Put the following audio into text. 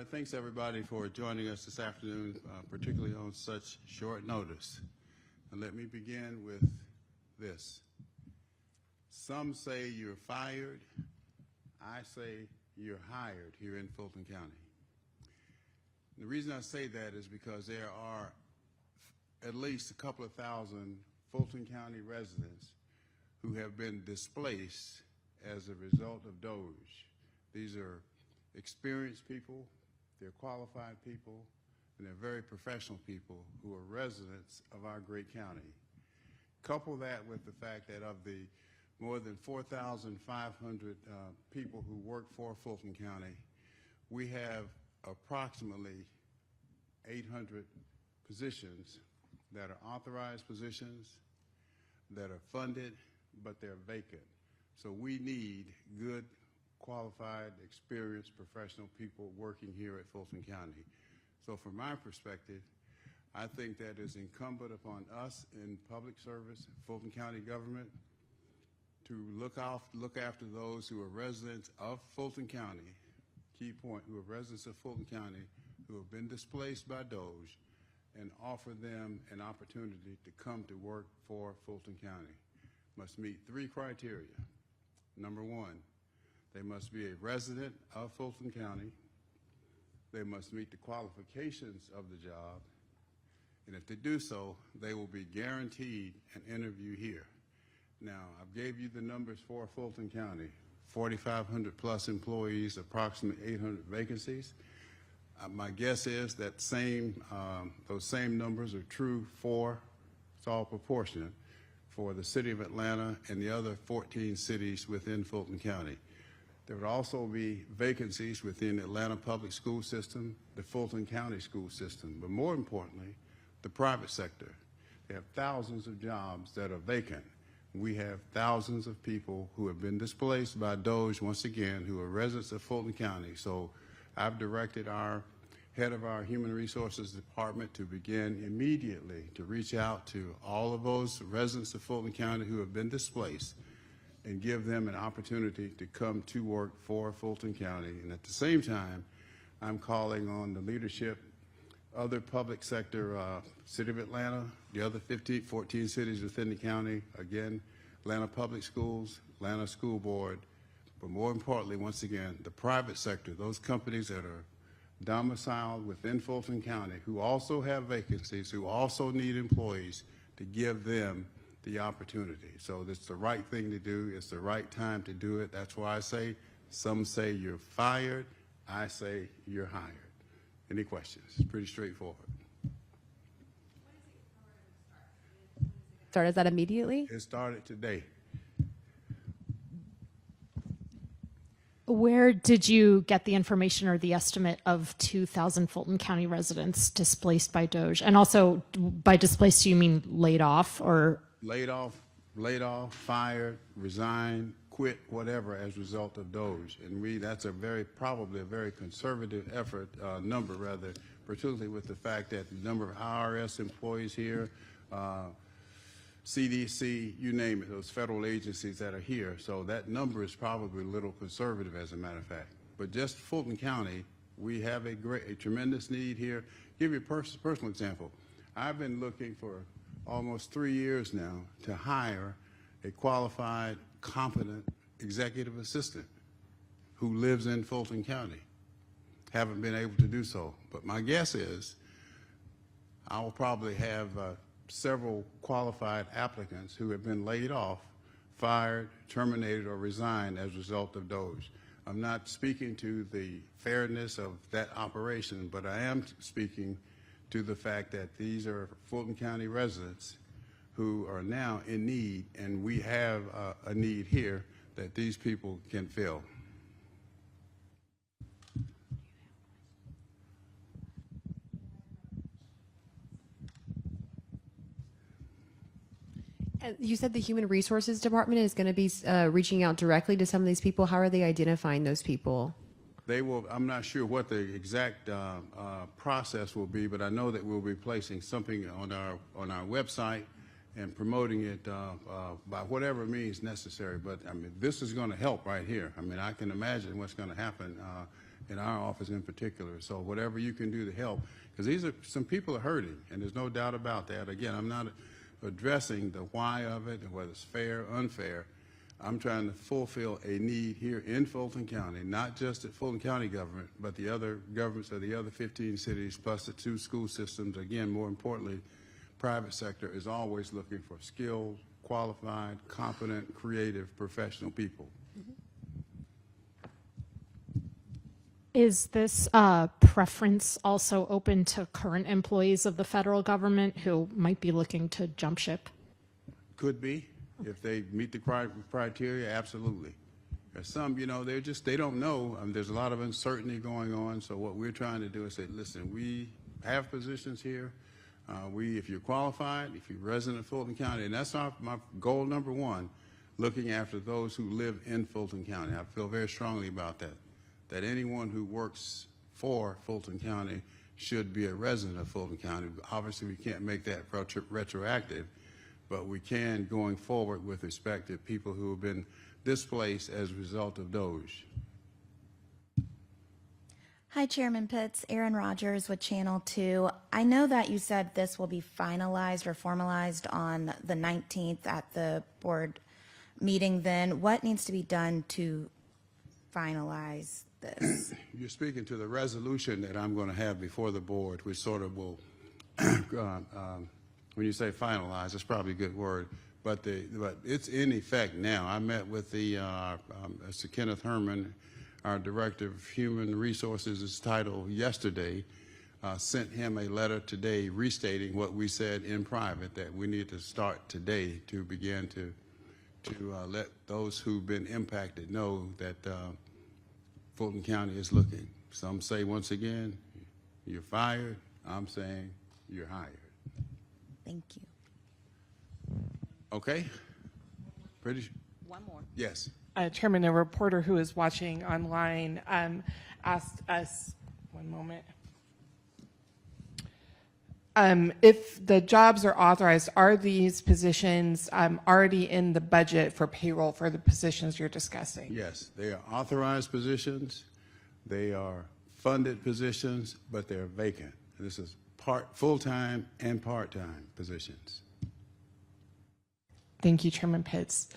right, thanks everybody for joining us this afternoon, particularly on such short notice. And let me begin with this. Some say you're fired. I say you're hired here in Fulton County. The reason I say that is because there are at least a couple of thousand Fulton County residents who have been displaced as a result of DOGE. These are experienced people, they're qualified people, and they're very professional people who are residents of our great county. Couple that with the fact that of the more than 4,500 people who work for Fulton County, we have approximately 800 positions that are authorized positions, that are funded, but they're vacant. So we need good, qualified, experienced, professional people working here at Fulton County. So from my perspective, I think that is incumbent upon us in public service, Fulton County government, to look after those who are residents of Fulton County, key point, who are residents of Fulton County, who have been displaced by DOGE, and offer them an opportunity to come to work for Fulton County. Must meet 3 criteria. Number 1, they must be a resident of Fulton County. They must meet the qualifications of the job. And if they do so, they will be guaranteed an interview here. Now, I gave you the numbers for Fulton County, 4,500 plus employees, approximately 800 vacancies. My guess is that those same numbers are true for, it's all proportionate, for the city of Atlanta and the other 14 cities within Fulton County. There would also be vacancies within the Atlanta public school system, the Fulton County school system, but more importantly, the private sector. They have thousands of jobs that are vacant. We have thousands of people who have been displaced by DOGE, once again, who are residents of Fulton County. So I've directed our head of our Human Resources Department to begin immediately to reach out to all of those residents of Fulton County who have been displaced and give them an opportunity to come to work for Fulton County. And at the same time, I'm calling on the leadership, other public sector, City of Atlanta, the other 14 cities within the county, again, Atlanta Public Schools, Atlanta School Board, but more importantly, once again, the private sector, those companies that are domiciled within Fulton County who also have vacancies, who also need employees, to give them the opportunity. So it's the right thing to do. It's the right time to do it. That's why I say, some say you're fired. I say you're hired. Any questions? It's pretty straightforward. Is that immediately? It started today. Where did you get the information or the estimate of 2,000 Fulton County residents displaced by DOGE? And also, by displaced, do you mean laid off or? Laid off, fired, resigned, quit, whatever, as a result of DOGE. And that's probably a very conservative number, particularly with the fact that the number of IRS employees here, CDC, you name it, those federal agencies that are here. So that number is probably a little conservative, as a matter of fact. But just Fulton County, we have a tremendous need here. Give you a personal example. I've been looking for almost 3 years now to hire a qualified, competent executive assistant who lives in Fulton County. Haven't been able to do so. But my guess is I will probably have several qualified applicants who have been laid off, fired, terminated, or resigned as a result of DOGE. I'm not speaking to the fairness of that operation, but I am speaking to the fact that these are Fulton County residents who are now in need, and we have a need here that these people can fill. You said the Human Resources Department is going to be reaching out directly to some of these people. How are they identifying those people? They will. I'm not sure what the exact process will be, but I know that we'll be placing something on our website and promoting it by whatever means necessary. But I mean, this is going to help right here. I mean, I can imagine what's going to happen, in our office in particular. So whatever you can do to help, because some people are hurting, and there's no doubt about that. Again, I'm not addressing the why of it and whether it's fair or unfair. I'm trying to fulfill a need here in Fulton County, not just at Fulton County government, but the other governments of the other 15 cities, plus the 2 school systems. Again, more importantly, private sector is always looking for skilled, qualified, competent, creative, professional people. Is this preference also open to current employees of the federal government who might be looking to jump ship? Could be. If they meet the criteria, absolutely. There's some, they don't know. There's a lot of uncertainty going on. So what we're trying to do is say, listen, we have positions here. If you're qualified, if you're resident of Fulton County, and that's my goal number 1, looking after those who live in Fulton County. I feel very strongly about that anyone who works for Fulton County should be a resident of Fulton County. Obviously, we can't make that retroactive, but we can going forward with respect to people who have been displaced as a result of DOGE. Hi, Chairman Pitts. Erin Rogers with Channel 2. I know that you said this will be finalized or formalized on the 19th at the board meeting then. What needs to be done to finalize this? You're speaking to the resolution that I'm going to have before the board, which sort of will, when you say finalize, it's probably a good word, but it's in effect now. I met with Mr. Kenneth Herman, our Director of Human Resources' title yesterday, sent him a letter today restating what we said in private, that we need to start today to begin to let those who've been impacted know that Fulton County is looking. Some say, once again, you're fired. I'm saying you're hired. Thank you. Okay? Pretty. One more. Yes. Chairman, a reporter who is watching online asked us, one moment, if the jobs are authorized, are these positions already in the budget for payroll for the positions you're discussing? Yes, they are authorized positions. They are funded positions, but they're vacant. This is full-time and part-time positions. Thank you, Chairman Pitts.